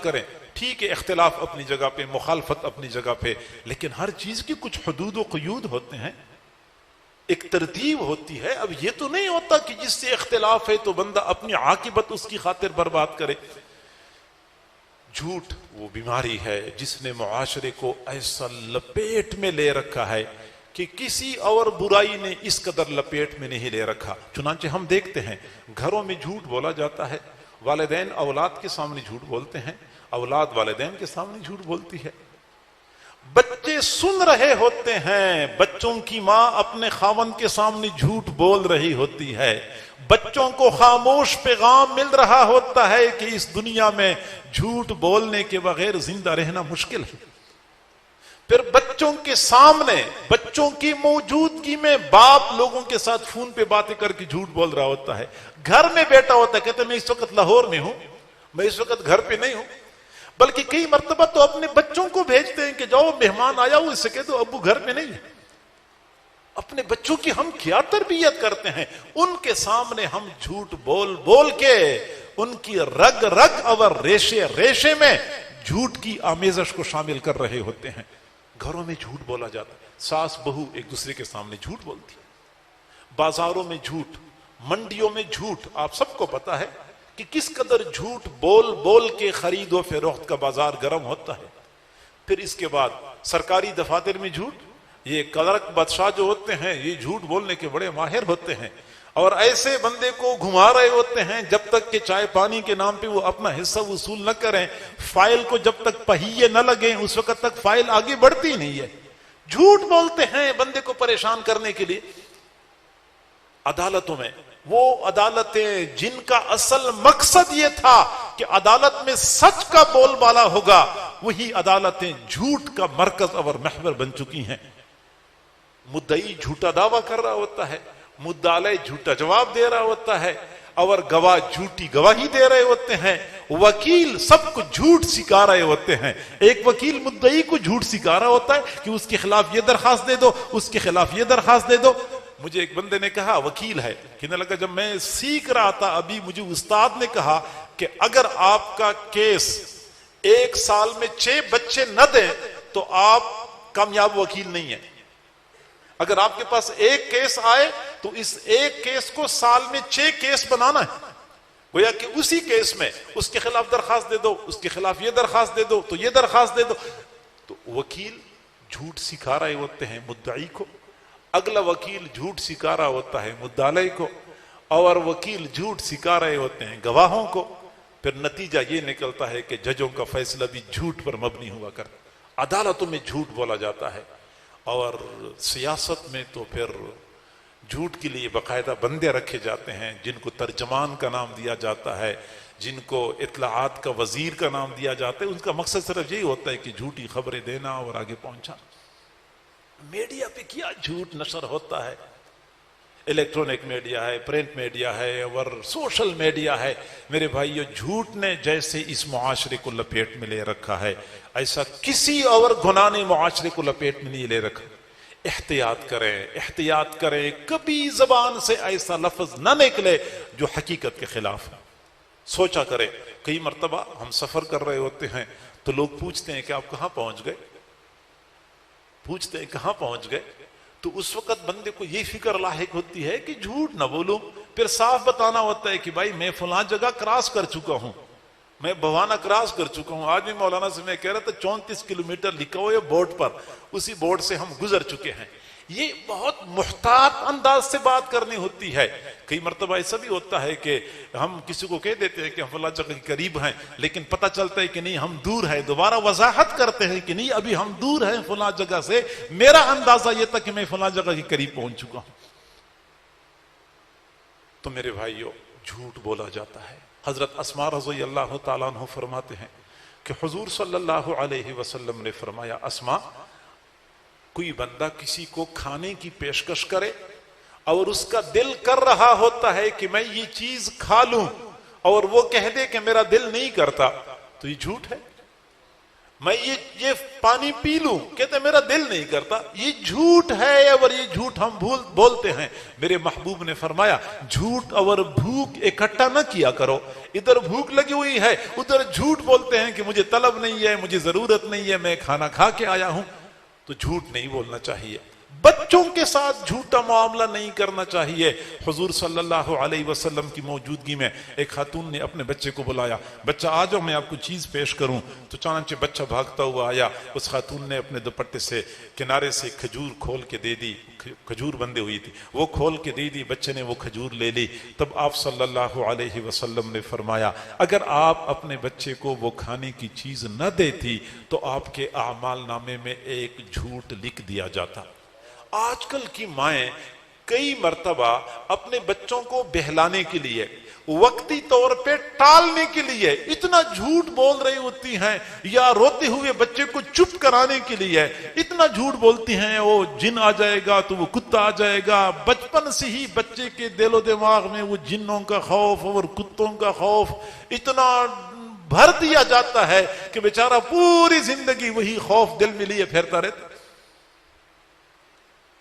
کریں. ٹھیک ہے اختلاف اپنی جگہ پہ، مخالفت اپنی جگہ پہ، لیکن ہر چیز کی کچھ حدود و قیود ہوتے ہیں، ایک ترتیب ہوتی ہے. اب یہ تو نہیں ہوتا کہ جس سے اختلاف ہے تو بندہ اپنی عاقبت اس کی خاطر برباد کرے. جھوٹ وہ بیماری ہے جس نے معاشرے کو ایسا لپیٹ میں لے رکھا ہے کہ کسی اور برائی نے اس قدر لپیٹ میں نہیں لے رکھا. چنانچہ ہم دیکھتے ہیں گھروں میں جھوٹ بولا جاتا ہے، والدین اولاد کے سامنے جھوٹ بولتے ہیں، اولاد والدین کے سامنے جھوٹ بولتی ہے. بچے سن رہے ہوتے ہیں، بچوں کی ماں اپنے خاوند کے سامنے جھوٹ بول رہی ہوتی ہے. بچوں کو خاموش پیغام مل رہا ہوتا ہے کہ اس دنیا میں جھوٹ بولنے کے بغیر زندہ رہنا مشکل ہے. پھر بچوں کے سامنے، بچوں کی موجودگی میں باپ لوگوں کے ساتھ فون پہ باتیں کر کے جھوٹ بول رہا ہوتا ہے. گھر میں بیٹھا ہوتا ہے، کہتے ہیں میں اس وقت لاہور میں ہوں، میں اس وقت گھر پہ نہیں ہوں. بلکہ کئی مرتبہ تو اپنے بچوں کو بھیجتے ہیں کہ جاؤ مہمان آیا ہو، اس سے کہہ دو ابو گھر پہ نہیں ہے. اپنے بچوں کی ہم کیا تربیت کرتے ہیں، ان کے سامنے ہم جھوٹ بول بول کے ان کی رگ رگ اور ریشے ریشے میں جھوٹ کی آمیزش کو شامل کر رہے ہوتے ہیں. گھروں میں جھوٹ بولا جاتا ہے، ساس بہو ایک دوسرے کے سامنے جھوٹ بولتی ہے، بازاروں میں جھوٹ، منڈیوں میں جھوٹ. آپ سب کو پتا ہے کہ کس قدر جھوٹ بول بول کے خرید و فروخت کا بازار گرم ہوتا ہے. پھر اس کے بعد سرکاری دفاتر میں جھوٹ. یہ کلرک بادشاہ جو ہوتے ہیں یہ جھوٹ بولنے کے بڑے ماہر ہوتے ہیں، اور ایسے بندے کو گھما رہے ہوتے ہیں جب تک کہ چائے پانی کے نام پہ وہ اپنا حصہ وصول نہ کریں، فائل کو جب تک پہیے نہ لگیں اس وقت تک فائل آگے بڑھتی نہیں ہے. جھوٹ بولتے ہیں بندے کو پریشان کرنے کے لیے. عدالتوں میں وہ عدالتیں جن کا اصل مقصد یہ تھا کہ عدالت میں سچ کا بول بالا ہوگا، وہی عدالتیں جھوٹ کا مرکز اور محور بن چکی ہیں. مدعی جھوٹا دعویٰ کر رہا ہوتا ہے، مدعی جھوٹا جواب دے رہا ہوتا ہے، اور گواہ جھوٹی گواہی دے رہے ہوتے ہیں. وکیل سب کو جھوٹ سکھا رہے ہوتے ہیں. ایک وکیل مدعی کو جھوٹ سکھا رہا ہوتا ہے کہ اس کے خلاف یہ درخواست دے دو، اس کے خلاف یہ درخواست دے دو. مجھے ایک بندے نے کہا، وکیل ہے، کہنے لگا جب میں سیکھ رہا تھا ابھی مجھے استاد نے کہا کہ اگر آپ کا کیس 1 سال میں 6 بچے نہ دیں تو آپ کامیاب وکیل نہیں ہیں. اگر آپ کے پاس ایک کیس آئے تو اس ایک کیس کو سال میں 6 کیس بنانا ہے. گویا کہ اسی کیس میں اس کے خلاف درخواست دے دو، اس کے خلاف یہ درخواست دے دو، تو یہ درخواست دے دو. تو وکیل جھوٹ سکھا رہے ہوتے ہیں مدعی کو، اگلا وکیل جھوٹ سکھا رہا ہوتا ہے مدعی کو، اور وکیل جھوٹ سکھا رہے ہوتے ہیں گواہوں کو. پھر نتیجہ یہ نکلتا ہے کہ ججوں کا فیصلہ بھی جھوٹ پر مبنی ہوا کرتا. عدالتوں میں جھوٹ بولا جاتا ہے، اور سیاست میں تو پھر جھوٹ کے لیے باقاعدہ بندے رکھے جاتے ہیں جن کو ترجمان کا نام دیا جاتا ہے، جن کو اطلاعات کا وزیر کا نام دیا جاتا ہے. ان کا مقصد صرف یہی ہوتا ہے کہ جھوٹی خبریں دینا اور آگے پہنچانا. میڈیا پہ کیا جھوٹ نشر ہوتا ہے، الیکٹرونک میڈیا ہے، پرنٹ میڈیا ہے اور سوشل میڈیا ہے. میرے بھائیو، جھوٹ نے جیسے اس معاشرے کو لپیٹ میں لے رکھا ہے ایسا کسی اور گناہ نے معاشرے کو لپیٹ میں نہیں لے رکھا. احتیاط کریں، احتیاط کریں، کبھی زبان سے ایسا لفظ نہ نکلے جو حقیقت کے خلاف ہے. سوچا کریں، کئی مرتبہ ہم سفر کر رہے ہوتے ہیں تو لوگ پوچھتے ہیں کہ آپ کہاں پہنچ گئے، پوچھتے ہیں کہاں پہنچ گئے. تو اس وقت بندے کو یہ فکر لاحق ہوتی ہے کہ جھوٹ نہ بولوں. پھر صاف بتانا ہوتا ہے کہ بھائی میں فلاں جگہ کراس کر چکا ہوں، میں بھوانا کراس کر چکا ہوں. آج بھی مولانا سے میں کہہ رہا تھا 34 کلومیٹر لکھا ہوا ہے بورڈ پر، اسی بورڈ سے ہم گزر چکے ہیں. یہ بہت محتاط انداز سے بات کرنی ہوتی ہے. کئی مرتبہ ایسا بھی ہوتا ہے کہ ہم کسی کو کہہ دیتے ہیں کہ ہم فلاں جگہ کے قریب ہیں، لیکن پتہ چلتا ہے کہ نہیں ہم دور ہیں. دوبارہ وضاحت کرتے ہیں کہ نہیں ابھی ہم دور ہیں فلاں جگہ سے، میرا اندازہ یہ تھا کہ میں فلاں جگہ کے قریب پہنچ چکا ہوں. تو میرے بھائیو، جھوٹ بولا جاتا ہے. حضرت اسماء رضی اللہ تعالیٰ عنہ فرماتے ہیں کہ حضور صلی اللہ علیہ وسلم نے فرمایا، اسماء، کوئی بندہ کسی کو کھانے کی پیشکش کرے اور اس کا دل کر رہا ہوتا ہے کہ میں یہ چیز کھا لوں، اور وہ کہہ دے کہ میرا دل نہیں کرتا، تو یہ جھوٹ ہے. میں یہ پانی پی لوں، کہتے میرا دل نہیں کرتا. یہ جھوٹ ہے اور یہ جھوٹ ہم بولتے ہیں. میرے محبوب نے فرمایا جھوٹ اور بھوک اکٹھا نہ کیا کرو. ادھر بھوک لگی ہوئی ہے، ادھر جھوٹ بولتے ہیں کہ مجھے طلب نہیں ہے، مجھے ضرورت نہیں ہے، میں کھانا کھا کے آیا ہوں. تو جھوٹ نہیں بولنا چاہیے. بچوں کے ساتھ جھوٹا معاملہ نہیں کرنا چاہیے. حضور صلی اللہ علیہ وسلم کی موجودگی میں ایک خاتون نے اپنے بچے کو بلایا، بچہ آ جاؤ میں آپ کو چیز پیش کروں. تو چنانچہ بچہ بھاگتا ہوا آیا. اس خاتون نے اپنے دوپٹے سے کنارے سے کھجور کھول کے دے دی، کھجور بندے ہوئی تھی، وہ کھول کے دے دی. بچے نے وہ کھجور لے لی. تب آپ صلی اللہ علیہ وسلم نے فرمایا اگر آپ اپنے بچے کو وہ کھانے کی چیز نہ دیتی تو آپ کے اعمال نامے میں ایک جھوٹ لکھ دیا جاتا. آج کل کی مائیں کئی مرتبہ اپنے بچوں کو بہلانے کے لیے، وقتی طور پہ ٹالنے کے لیے اتنا جھوٹ بول رہی ہوتی ہیں، یا روتے ہوئے بچے کو چپ کرانے کے لیے اتنا جھوٹ بولتی ہیں وہ جن آ جائے گا تو وہ کتا آ جائے گا. بچپن سے ہی بچے کے دل و دماغ میں وہ جنوں کا خوف اور کتوں کا خوف اتنا بھر دیا جاتا ہے کہ بیچارہ پوری زندگی وہی خوف دل میں لیے پھرتا رہتا.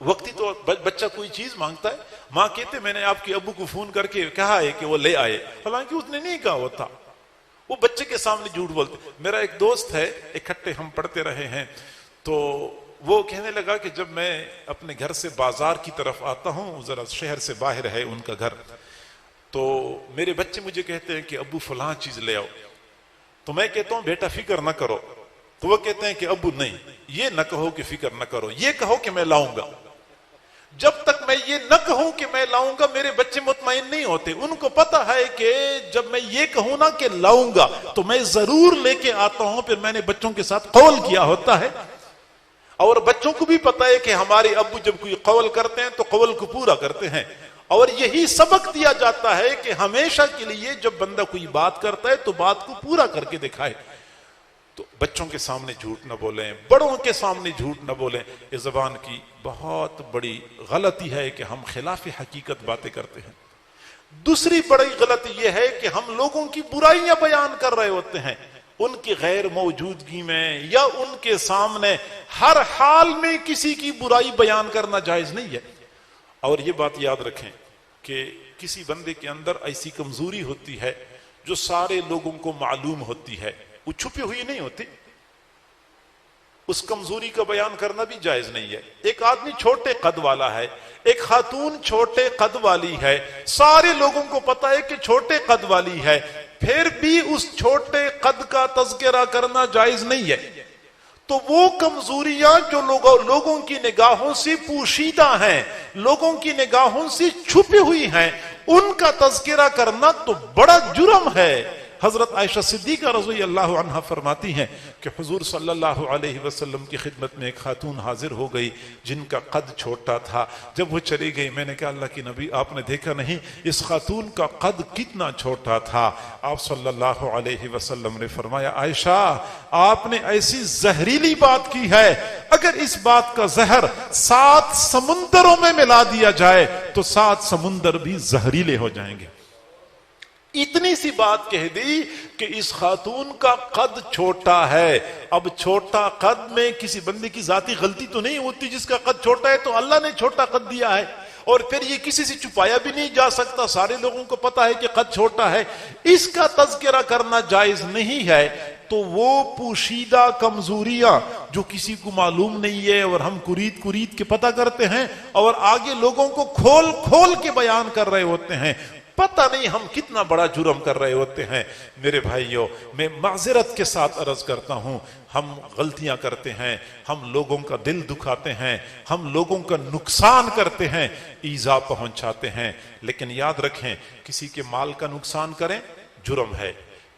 وقتی تو بچہ کوئی چیز مانگتا ہے، ماں کہتے میں نے آپ کے ابو کو فون کر کے کہا ہے کہ وہ لے آئے، حالانکہ اس نے نہیں کہا ہوتا. وہ بچے کے سامنے جھوٹ بولتے. میرا ایک دوست ہے، اکٹھے ہم پڑھتے رہے ہیں، تو وہ کہنے لگا کہ جب میں اپنے گھر سے بازار کی طرف آتا ہوں، ذرا شہر سے باہر ہے ان کا گھر، تو میرے بچے مجھے کہتے ہیں کہ ابو فلاں چیز لے آؤ. تو میں کہتا ہوں بیٹا فکر نہ کرو. تو وہ کہتے ہیں کہ ابو نہیں، یہ نہ کہو کہ فکر نہ کرو، یہ کہو کہ میں لاؤں گا. جب تک میں یہ نہ کہوں کہ میں لاؤں گا میرے بچے مطمئن نہیں ہوتے. ان کو پتا ہے کہ جب میں یہ کہوں نا کہ لاؤں گا تو میں ضرور لے کے آتا ہوں، پھر میں نے بچوں کے ساتھ قول کیا ہوتا ہے. اور بچوں کو بھی پتا ہے کہ ہمارے ابو جب کوئی قول کرتے ہیں تو قول کو پورا کرتے ہیں. اور یہی سبق دیا جاتا ہے کہ ہمیشہ کے لیے جب بندہ کوئی بات کرتا ہے تو بات کو پورا کر کے دکھائے. تو بچوں کے سامنے جھوٹ نہ بولیں، بڑوں کے سامنے جھوٹ نہ بولیں. اس زبان کی بہت بڑی غلطی ہے کہ ہم خلاف حقیقت باتیں کرتے ہیں. دوسری بڑی غلطی یہ ہے کہ ہم لوگوں کی برائیاں بیان کر رہے ہوتے ہیں ان کی غیر موجودگی میں یا ان کے سامنے. ہر حال میں کسی کی برائی بیان کرنا جائز نہیں ہے. اور یہ بات یاد رکھیں کہ کسی بندے کے اندر ایسی کمزوری ہوتی ہے جو سارے لوگوں کو معلوم ہوتی ہے، وہ چھپی ہوئی نہیں ہوتی. اس کمزوری کا بیان کرنا بھی جائز نہیں ہے. ایک آدمی چھوٹے قد والا ہے، ایک خاتون چھوٹے قد والی ہے، سارے لوگوں کو پتا ہے کہ چھوٹے قد والی ہے، پھر بھی اس چھوٹے قد کا تذکرہ کرنا جائز نہیں ہے. تو وہ کمزوریاں جو لوگوں کی نگاہوں سے پوشیدہ ہیں، لوگوں کی نگاہوں سے چھپی ہوئی ہیں، ان کا تذکرہ کرنا تو بڑا جرم ہے. حضرت عائشہ صدیقہ رضی اللہ عنہا فرماتی ہیں کہ حضور صلی اللہ علیہ وسلم کی خدمت میں ایک خاتون حاضر ہو گئی جن کا قد چھوٹا تھا. جب وہ چلی گئی میں نے کہا اللہ کی نبی آپ نے دیکھا نہیں اس خاتون کا قد کتنا چھوٹا تھا؟ آپ صلی اللہ علیہ وسلم نے فرمایا عائشہ آپ نے ایسی زہریلی بات کی ہے، اگر اس بات کا زہر 7 سمندروں میں ملا دیا جائے تو 7 سمندر بھی زہریلے ہو جائیں گے. اتنی سی بات کہہ دی کہ اس خاتون کا قد چھوٹا ہے. اب چھوٹا قد میں کسی بندے کی ذاتی غلطی تو نہیں ہوتی، جس کا قد چھوٹا ہے تو اللہ نے چھوٹا قد دیا ہے اور پھر یہ کسی سے چھپایا بھی نہیں جا سکتا، سارے لوگوں کو پتا ہے کہ قد چھوٹا ہے. اس کا تذکرہ کرنا جائز نہیں ہے. تو وہ پوشیدہ کمزوریاں جو کسی کو معلوم نہیں ہے اور ہم کرید کے پتہ کرتے ہیں اور آگے لوگوں کو کھول کھول کے بیان کر رہے ہوتے ہیں، پتہ نہیں ہم کتنا بڑا جرم کر رہے ہوتے ہیں. میرے بھائیوں میں معذرت کے ساتھ عرض کرتا ہوں، ہم غلطیاں کرتے ہیں، ہم لوگوں کا دل دکھاتے ہیں، ہم لوگوں کا نقصان کرتے ہیں، ایذا پہنچاتے ہیں. لیکن یاد رکھیں کسی کے مال کا نقصان کریں جرم ہے،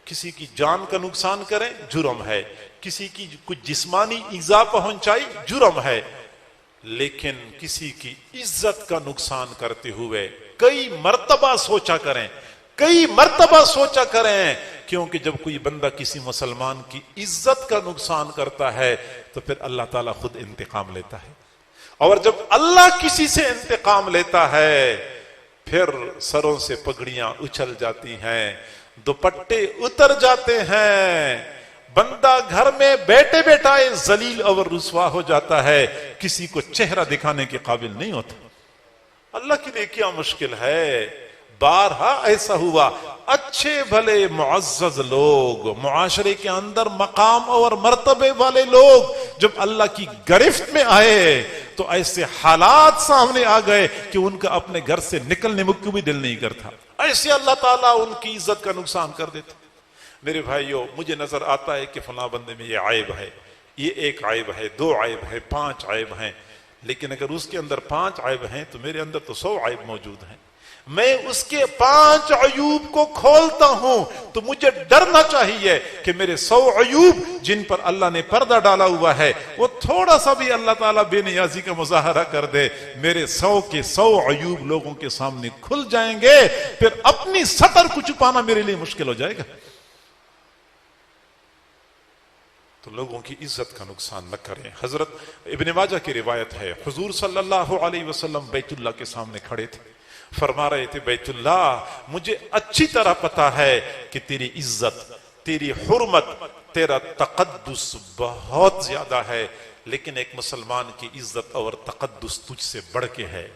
کسی کی جان کا نقصان کریں جرم ہے، کسی کی کچھ جسمانی ایذا پہنچائی جرم ہے، لیکن کسی کی عزت کا نقصان کرتے ہوئے کئی مرتبہ سوچا کریں، کئی مرتبہ سوچا کریں. کیونکہ جب کوئی بندہ کسی مسلمان کی عزت کا نقصان کرتا ہے تو پھر اللہ تعالیٰ خود انتقام لیتا ہے. اور جب اللہ کسی سے انتقام لیتا ہے پھر سروں سے پگڑیاں اچھل جاتی ہیں، دوپٹے اتر جاتے ہیں، بندہ گھر میں بیٹھے بیٹھائے ذلیل اور رسوا ہو جاتا ہے، کسی کو چہرہ دکھانے کے قابل نہیں ہوتا۔ اللہ کے لیے کیا مشکل ہے؟ بارہا ایسا ہوا، اچھے بھلے معزز لوگ، معاشرے کے اندر مقام اور مرتبے والے لوگ جب اللہ کی گرفت میں آئے تو ایسے حالات سامنے آ گئے کہ ان کا اپنے گھر سے نکلنے کو بھی دل نہیں کرتا، ایسے اللہ تعالیٰ ان کی عزت کا نقصان کر دیتا۔ میرے بھائیو، مجھے نظر آتا ہے کہ فلاں بندے میں یہ عیب ہے، یہ ایک عیب ہے، 2 عیب ہے، 5 عیب ہیں، لیکن اگر اس کے اندر 5 عیب ہیں تو میرے اندر تو 100 عیب موجود ہیں۔ میں اس کے 5 عیوب کو کھولتا ہوں تو مجھے ڈرنا چاہیے کہ میرے 100 عیوب جن پر اللہ نے پردہ ڈالا ہوا ہے وہ تھوڑا سا بھی اللہ تعالیٰ بے نیازی کا مظاہرہ کر دے، میرے 100 کے 100 عیوب لوگوں کے سامنے کھل جائیں گے، پھر اپنی سطر کو چھپانا میرے لیے مشکل ہو جائے گا۔ تو لوگوں کی عزت کا نقصان نہ کریں۔ حضرت ابن ماجہ کی روایت ہے، حضور صلی اللہ علیہ وسلم بیت اللہ کے سامنے کھڑے تھے، فرما رہے تھے، بیت اللہ مجھے اچھی طرح پتا ہے کہ تیری عزت، تیری حرمت، تیرا تقدس بہت زیادہ ہے، لیکن ایک مسلمان کی عزت اور تقدس تجھ سے بڑھ کے ہے۔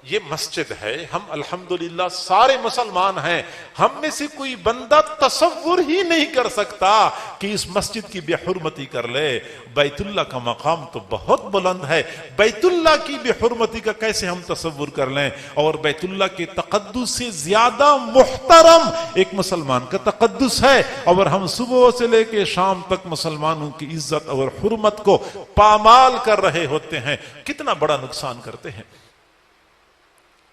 یہ مسجد ہے، ہم الحمدللہ سارے مسلمان ہیں، ہم میں سے کوئی بندہ تصور ہی نہیں کر سکتا کہ اس مسجد کی بے حرمتی کر لے۔ بیت اللہ کا مقام تو بہت بلند ہے، بیت اللہ کی بے حرمتی کا کیسے ہم تصور کر لیں؟ اور بیت اللہ کے تقدس سے زیادہ محترم ایک مسلمان کا تقدس ہے، اور ہم صبح سے لے کے شام تک مسلمانوں کی عزت اور حرمت کو پامال کر رہے ہوتے ہیں۔ کتنا بڑا نقصان کرتے ہیں۔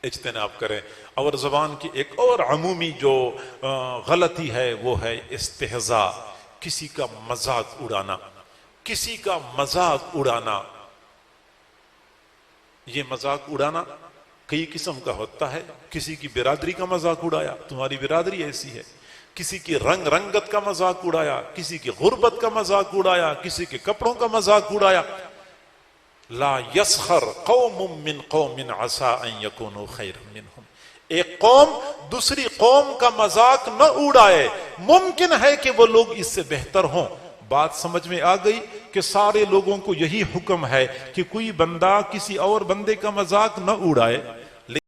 اجتناب کریں۔ اور زبان کی ایک اور عمومی جو غلطی ہے وہ ہے استہزاء، کسی کا مذاق اڑانا، کسی کا مذاق اڑانا۔ یہ مذاق اڑانا کئی قسم کا ہوتا ہے، کسی کی برادری کا مذاق اڑایا، تمہاری برادری ایسی ہے، کسی کی رنگ رنگت کا مذاق اڑایا، کسی کی غربت کا مذاق اڑایا، کسی کے کپڑوں کا مذاق اڑایا۔ لا یسخر قوم من قوم عسى ان يكونوا خيرا منهم، ایک قوم دوسری قوم کا مذاق نہ اڑائے، ممکن ہے کہ وہ لوگ اس سے بہتر ہوں۔ بات سمجھ میں آ گئی کہ سارے لوگوں کو یہی حکم ہے کہ کوئی بندہ کسی اور بندے کا مذاق نہ اڑائے۔